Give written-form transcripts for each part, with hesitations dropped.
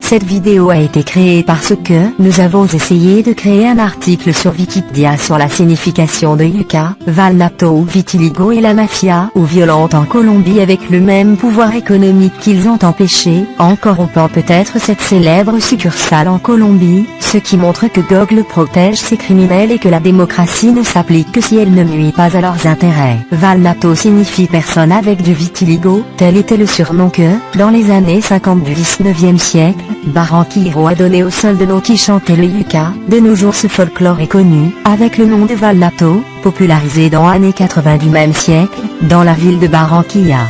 Cette vidéo a été créée parce que nous avons essayé de créer un article sur Wikipédia sur la signification de yucca, valnato ou vitiligo et la mafia ou violente en Colombie avec le même pouvoir économique qu'ils ont empêché, en corrompant peut-être cette célèbre succursale en Colombie, ce qui montre que Google protège ses criminels et que la démocratie ne s'applique que si elle ne nuit pas à leurs intérêts. Valnato signifie personne avec du vitiligo, tel était le surnom que, dans les années 50 du 19e siècle, Barranquillero a donné au seul de nos qui chantait le yucca. De nos jours ce folklore est connu, avec le nom de valnato, popularisé dans les années 80 du même siècle, dans la ville de Barranquilla.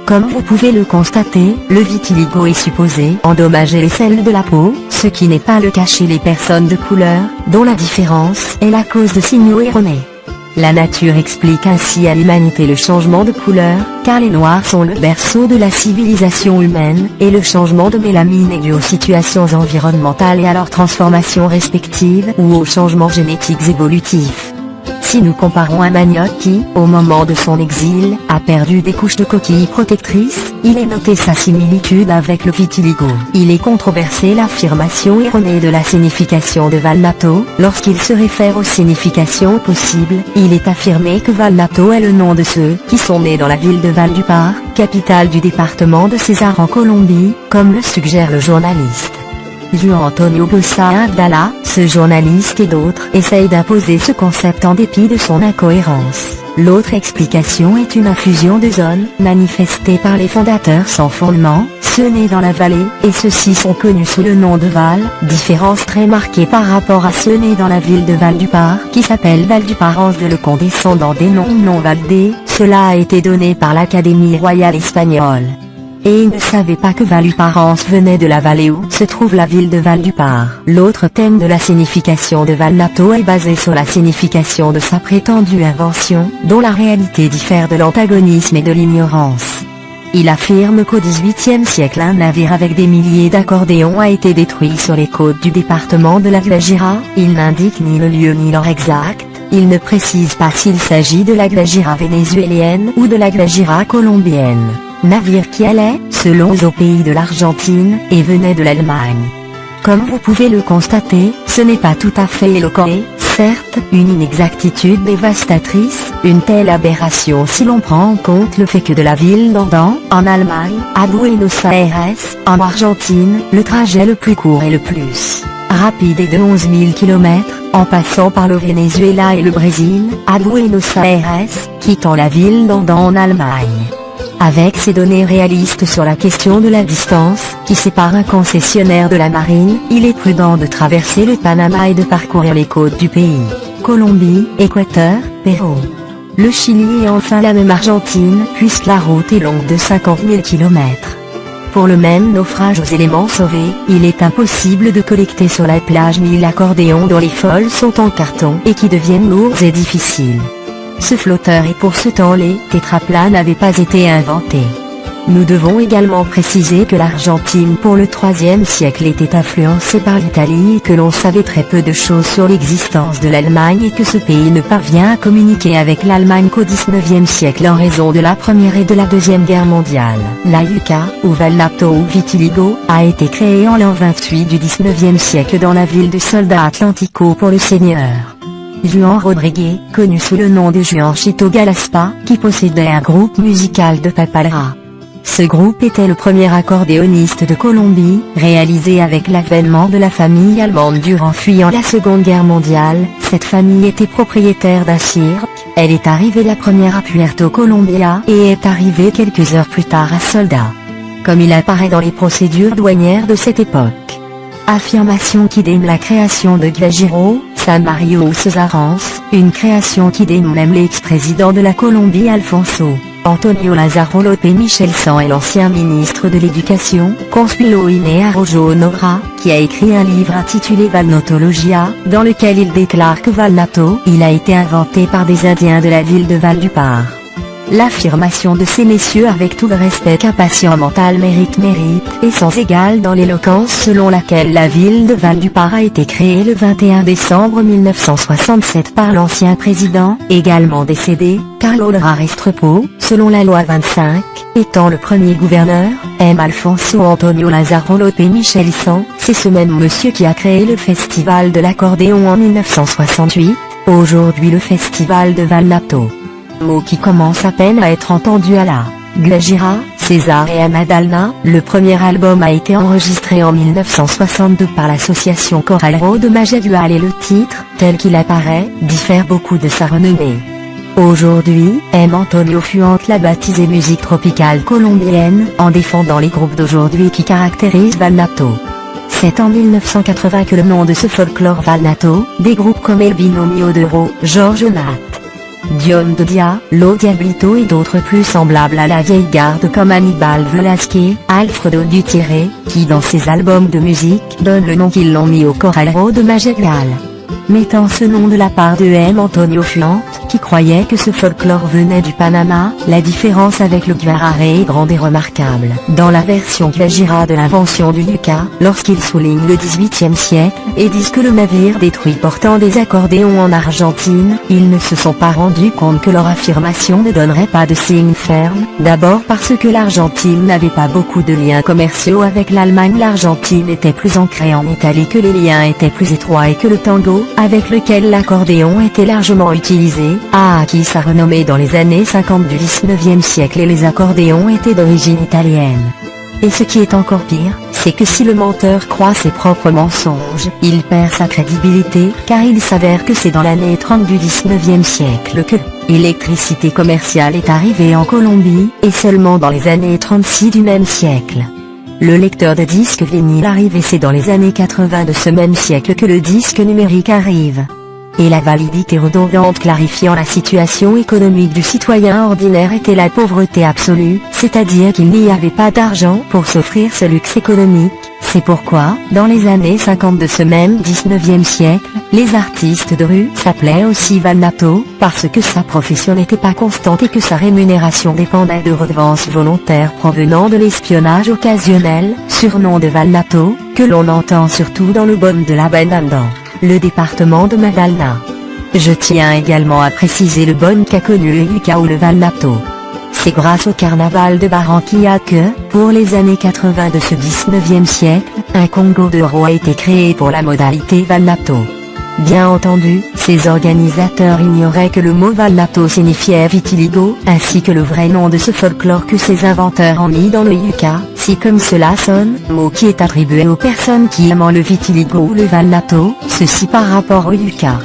Comme vous pouvez le constater, le vitiligo est supposé endommager les selles de la peau, ce qui n'est pas le cas chez les personnes de couleur, dont la différence est la cause de signaux erronés. La nature explique ainsi à l'humanité le changement de couleur, car les noirs sont le berceau de la civilisation humaine, et le changement de mélamine est dû aux situations environnementales et à leurs transformations respectives ou aux changements génétiques évolutifs. Si nous comparons un manioc qui, au moment de son exil, a perdu des couches de coquilles protectrices, il est noté sa similitude avec le vitiligo. Il est controversé l'affirmation erronée de la signification de valnato. Lorsqu'il se réfère aux significations possibles, il est affirmé que valnato est le nom de ceux qui sont nés dans la ville de Valledupar, capitale du département de César en Colombie, comme le suggère le journaliste Juan Antonio Bossa Abdallah. Ce journaliste et d'autres essayent d'imposer ce concept en dépit de son incohérence. L'autre explication est une infusion de zones manifestée par les fondateurs sans fondement, ceux nés dans la vallée, et ceux-ci sont connus sous le nom de Val, différence très marquée par rapport à ceux nés dans la ville de Valledupar qui s'appelle Valduparance de le condescendant des noms non valdés. Cela a été donné par l'Académie royale espagnole. Et ils ne savaient pas que Valduparance venait de la vallée où se trouve la ville de Valledupar. L'autre thème de la signification de valnato est basé sur la signification de sa prétendue invention, dont la réalité diffère de l'antagonisme et de l'ignorance. Il affirme qu'au XVIIIe siècle un navire avec des milliers d'accordéons a été détruit sur les côtes du département de la Guajira. Il n'indique ni le lieu ni l'heure exact. Il ne précise pas s'il s'agit de la Guajira vénézuélienne ou de la Guajira colombienne. Navire qui allait, selon au pays de l'Argentine, et venait de l'Allemagne. Comme vous pouvez le constater, ce n'est pas tout à fait éloquent et, certes, une inexactitude dévastatrice, une telle aberration si l'on prend en compte le fait que de la ville d'Ordan, en Allemagne, à Buenos Aires, en Argentine, le trajet le plus court et le plus rapide est de 11 000 km, en passant par le Venezuela et le Brésil, à Buenos Aires, quittant la ville d'Ordan en Allemagne. Avec ces données réalistes sur la question de la distance, qui sépare un concessionnaire de la marine, il est prudent de traverser le Panama et de parcourir les côtes du pays. Colombie, Équateur, Pérou, le Chili et enfin la même Argentine, puisque la route est longue de 50 000 km. Pour le même naufrage aux éléments sauvés, il est impossible de collecter sur la plage 1000 accordéons dont les feuilles sont en carton et qui deviennent lourds et difficiles. Ce flotteur et pour ce temps les tétraplats n'avaient pas été inventés. Nous devons également préciser que l'Argentine pour le IIIe siècle était influencée par l'Italie et que l'on savait très peu de choses sur l'existence de l'Allemagne et que ce pays ne parvient à communiquer avec l'Allemagne qu'au XIXe siècle en raison de la Première et de la Deuxième Guerre mondiale. La yucca, ou valnato ou vitiligo, a été créée en l'an 28 du XIXe siècle dans la ville de Soldat Atlantico pour le seigneur Juan Rodríguez, connu sous le nom de Juan Chito Galaspa, qui possédait un groupe musical de papalera. Ce groupe était le premier accordéoniste de Colombie, réalisé avec l'avènement de la famille allemande durant fuyant la Seconde Guerre mondiale. Cette famille était propriétaire d'un cirque, elle est arrivée la première à Puerto Colombia et est arrivée quelques heures plus tard à Soldat. Comme il apparaît dans les procédures douanières de cette époque. Affirmation qui dément la création de Guajiro, San Mario ou Cesarance, une création qui dément même l'ex-président de la Colombie Alfonso Antonio Lázaro López Michelsen et l'ancien ministre de l'Éducation, Consuelo Iné Arroyo Honora, qui a écrit un livre intitulé Valnotologia, dans lequel il déclare que valnato, il a été inventé par des Indiens de la ville de Valledupar. l'affirmation de ces messieurs avec tout le respect qu'un patient mental mérite est sans égale dans l'éloquence selon laquelle la ville de Val-du-Parc a été créée le 21 décembre 1967 par l'ancien président, également décédé, Carlo Restrepo, selon la loi 25, étant le premier gouverneur, M. Alfonso Antonio Lazzaro Lope Michelson, c'est ce même monsieur qui a créé le festival de l'accordéon en 1968, aujourd'hui le festival de Valnato. Mot qui commence à peine à être entendu à la Guajira, César et à Madalna. Le premier album a été enregistré en 1962 par l'association Coralero de Majagual et le titre, tel qu'il apparaît, diffère beaucoup de sa renommée. Aujourd'hui, M. Antonio Fuente l'a baptisé musique tropicale colombienne, en défendant les groupes d'aujourd'hui qui caractérisent Valnato. C'est en 1980 que le nom de ce folklore Valnato, des groupes comme El Binomio de Ro, George Nat, Dion de Dia, Lo Diablito et d'autres plus semblables à la vieille garde comme Aníbal Velázquez, Alfredo Gutiérrez, qui dans ses albums de musique donnent le nom qu'ils l'ont mis au Coralero de Majagual. Mettant ce nom de la part de M. Antonio Fuente, qui croyait que ce folklore venait du Panama, la différence avec le guarare est grande et remarquable. Dans la version Guajira de l'invention du yucca, lorsqu'ils soulignent le XVIIIe siècle, et disent que le navire détruit portant des accordéons en Argentine, ils ne se sont pas rendus compte que leur affirmation ne donnerait pas de signe ferme, d'abord parce que l'Argentine n'avait pas beaucoup de liens commerciaux avec l'Allemagne. L'Argentine était plus ancrée en Italie, que les liens étaient plus étroits et que le tango, avec lequel l'accordéon était largement utilisé, a acquis sa renommée dans les années 50 du 19e siècle et les accordéons étaient d'origine italienne. Et ce qui est encore pire, c'est que si le menteur croit ses propres mensonges, il perd sa crédibilité, car il s'avère que c'est dans l'année 30 du 19e siècle que l'électricité commerciale est arrivée en Colombie, et seulement dans les années 36 du même siècle. Le lecteur de disques vinyle arrive et c'est dans les années 80 de ce même siècle que le disque numérique arrive. Et la validité redondante clarifiant la situation économique du citoyen ordinaire était la pauvreté absolue, c'est-à-dire qu'il n'y avait pas d'argent pour s'offrir ce luxe économique. C'est pourquoi, dans les années 50 de ce même 19e siècle, les artistes de rue s'appelaient aussi Valnato, parce que sa profession n'était pas constante et que sa rémunération dépendait de redevances volontaires provenant de l'espionnage occasionnel, surnom de Valnato, que l'on entend surtout dans le Bon de la Banana, le département de Madalna. Je tiens également à préciser le Bon qu'a connu le yucca ou le Valnato. C'est grâce au carnaval de Barranquilla que, pour les années 80 de ce 19e siècle, un Congo de Ro a été créé pour la modalité Valnato. Bien entendu, ses organisateurs ignoraient que le mot Valnato signifiait vitiligo, ainsi que le vrai nom de ce folklore que ses inventeurs ont mis dans le yucca, si comme cela sonne, mot qui est attribué aux personnes qui aiment le vitiligo ou le Valnato, ceci par rapport au yucca.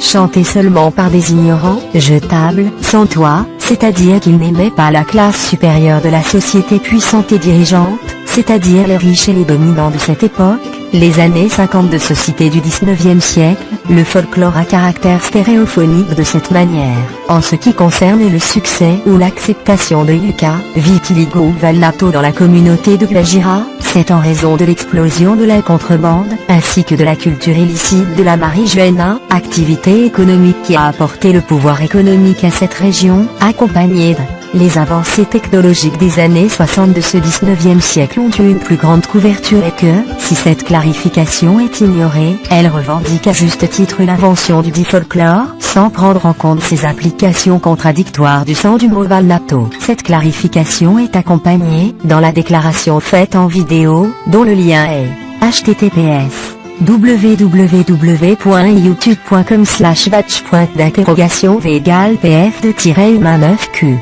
Chanté seulement par des ignorants, jetable, sans toit, c'est-à-dire qu'ils n'aimaient pas la classe supérieure de la société puissante et dirigeante, c'est-à-dire les riches et les dominants de cette époque, les années 50 de société du 19e siècle, le folklore à caractère stéréophonique de cette manière. En ce qui concerne le succès ou l'acceptation de yucca, vitiligo ou Valnato dans la communauté de Guajira, c'est en raison de l'explosion de la contrebande, ainsi que de la culture illicite de la marijuana, activité économique qui a apporté le pouvoir économique à cette région, accompagnée les avancées technologiques des années 60 de ce 19e siècle ont eu une plus grande couverture et que, si cette clarification est ignorée, elle revendique à juste titre l'invention du dit folklore, sans prendre en compte ses applications contradictoires du sens du mot Valnato. Cette clarification est accompagnée, dans la déclaration faite en vidéo, dont le lien est https www.youtube.com/vatch.d'interrogation v=pf2-humain9q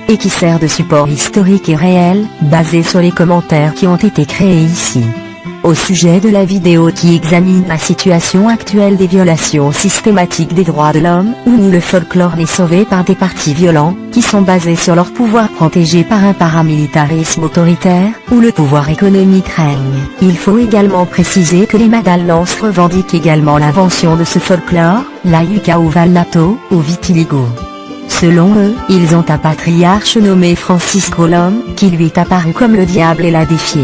et qui sert de support historique et réel, basé sur les commentaires qui ont été créés ici. Au sujet de la vidéo qui examine la situation actuelle des violations systématiques des droits de l'homme, où ni le folklore n'est sauvé par des partis violents, qui sont basés sur leur pouvoir protégé par un paramilitarisme autoritaire, où le pouvoir économique règne. Il faut également préciser que les Madalnans revendiquent également l'invention de ce folklore, la yucca ou Valnato, ou vitiligo. Selon eux, ils ont un patriarche nommé Francisco l'homme, qui lui est apparu comme le diable et l'a défié.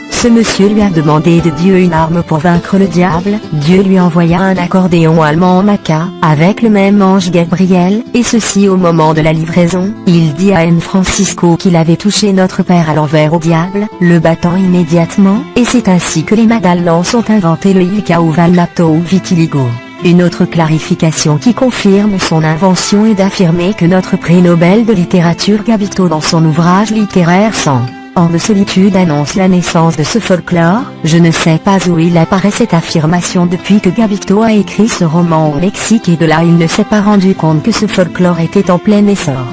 Ce ce monsieur lui a demandé de Dieu une arme pour vaincre le diable. Dieu lui envoya un accordéon allemand en maca, avec le même ange Gabriel, et ceci au moment de la livraison. Il dit à M. Francisco qu'il avait touché notre père à l'envers au diable, le battant immédiatement, et c'est ainsi que les Magdalens ont inventé le yucca ou valnato ou vitiligo. Une autre clarification qui confirme son invention est d'affirmer que notre prix Nobel de littérature Gabito dans son ouvrage littéraire 100 ans de solitude annonce la naissance de ce folklore. Je ne sais pas où il apparaît cette affirmation depuis que Gabito a écrit ce roman au Mexique, et de là il ne s'est pas rendu compte que ce folklore était en plein essor.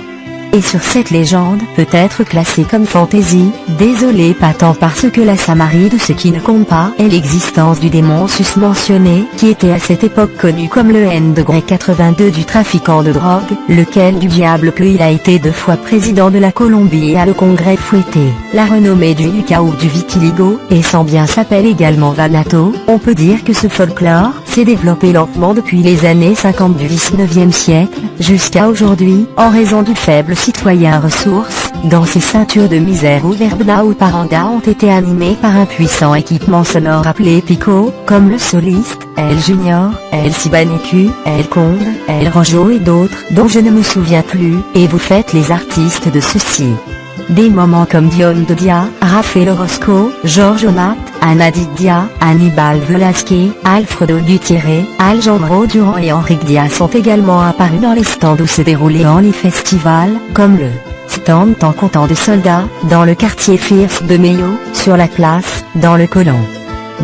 Et sur cette légende peut être classée comme fantaisie, désolé pas tant parce que la Samarie de ce qui ne compte pas est l'existence du démon susmentionné, qui était à cette époque connu comme le N de Grec 82 du trafiquant de drogue, lequel du diable qu'il a été 2 fois président de la Colombie et à le Congrès fouetté. La renommée du yucca ou du vitiligo, et sans bien s'appelle également valnato, on peut dire que ce folklore s'est développé lentement depuis les années 50 du 19e siècle, jusqu'à aujourd'hui, en raison du faible citoyen ressources, dans ces ceintures de misère où Verbena ou Paranda ont été animés par un puissant équipement sonore appelé Pico, comme le soliste, El Junior, El Sibaneku, El Conde, El Rojo et d'autres dont je ne me souviens plus, et vous faites les artistes de ceci. Des moments comme Dion de Dia, Rafael Orozco, Georges Omat, Ana Didia, Aníbal Velázquez, Alfredo Gutiérrez, Alejandro Durán et Enrique Diaz sont également apparus dans les stands où se déroulaient les festivals, comme le stand en comptant des soldats, dans le quartier Fierce de Mello, sur la place, dans le Colon.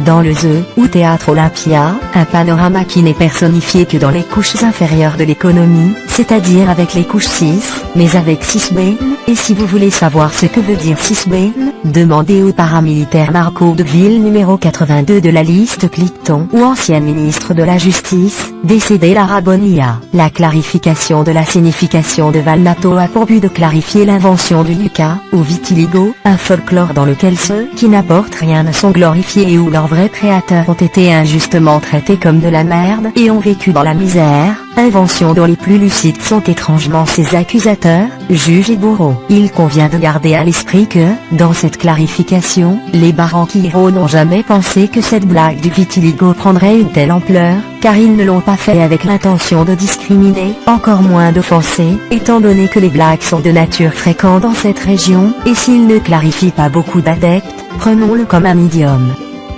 Dans le The, ou Théâtre Olympia, un panorama qui n'est personnifié que dans les couches inférieures de l'économie, c'est-à-dire avec les couches 6, mais avec 6B, et si vous voulez savoir ce que veut dire 6B, demandez au paramilitaire Marco de Ville numéro 82 de la liste Cliton ou ancien ministre de la Justice, décédé Lara Bonilla. La clarification de la signification de valnato a pour but de clarifier l'invention du yucca, ou vitiligo, un folklore dans lequel ceux qui n'apportent rien ne sont glorifiés et où leurs vrais créateurs ont été injustement traités comme de la merde et ont vécu dans la misère, invention dont les plus lucides sont étrangement ses accusateurs, juges et bourreaux. Il convient de garder à l'esprit que, dans cette clarification, les Barranquilleros n'ont jamais pensé que cette blague du vitiligo prendrait une telle ampleur, car ils ne l'ont pas fait avec l'intention de discriminer, encore moins d'offenser, étant donné que les blagues sont de nature fréquentes dans cette région, et s'ils ne clarifient pas beaucoup d'adeptes, prenons-le comme un idiome.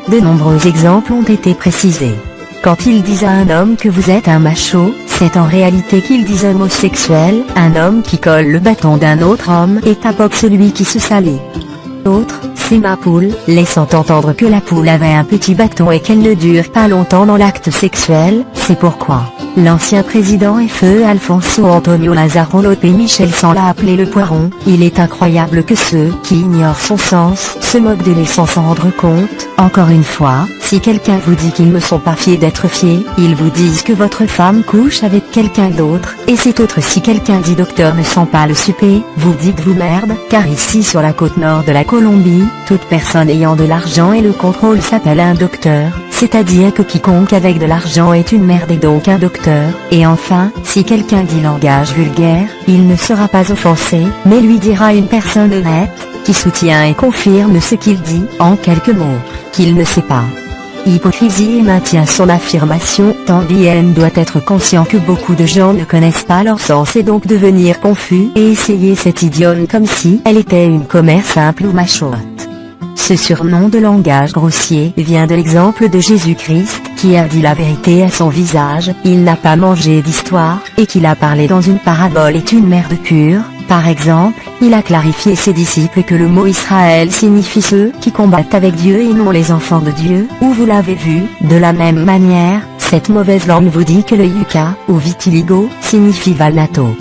De nombreux exemples ont été précisés. Quand ils disent à un homme que vous êtes un macho, c'est en réalité qu'ils disent homosexuel. Un homme qui colle le bâton d'un autre homme et tapote celui qui se salit. L'autre, c'est ma poule, laissant entendre que la poule avait un petit bâton et qu'elle ne dure pas longtemps dans l'acte sexuel. C'est pourquoi l'ancien président et feu Alfonso Antonio Lázaro López Michel l'a appelé le poiron. Il est incroyable que ceux qui ignorent son sens se moquent de lui sans s'en rendre compte. Encore une fois, si quelqu'un vous dit qu'ils ne sont pas fiers d'être fiers, ils vous disent que votre femme couche avec quelqu'un d'autre, et c'est autre. Si quelqu'un dit docteur ne sent pas le supé, vous dites vous merde, car ici sur la côte nord de la Colombie, toute personne ayant de l'argent et le contrôle s'appelle un docteur, c'est-à-dire que quiconque avec de l'argent est une merde et donc un docteur. Et enfin, si quelqu'un dit langage vulgaire, il ne sera pas offensé, mais lui dira une personne honnête, qui soutient et confirme ce qu'il dit, en quelques mots, qu'il ne sait pas. Hypocrisie et maintient son affirmation, tandis elle doit être conscient que beaucoup de gens ne connaissent pas leur sens et donc devenir confus et essayer cet idiome comme si elle était une commère simple ou machotte. Ce surnom de langage grossier vient de l'exemple de Jésus-Christ qui a dit la vérité à son visage, il n'a pas mangé d'histoire, et qu'il a parlé dans une parabole est une merde pure. Par exemple, il a clarifié ses disciples que le mot Israël signifie ceux qui combattent avec Dieu et non les enfants de Dieu, ou vous l'avez vu. De la même manière, cette mauvaise langue vous dit que le yucca, ou vitiligo, signifie valnato.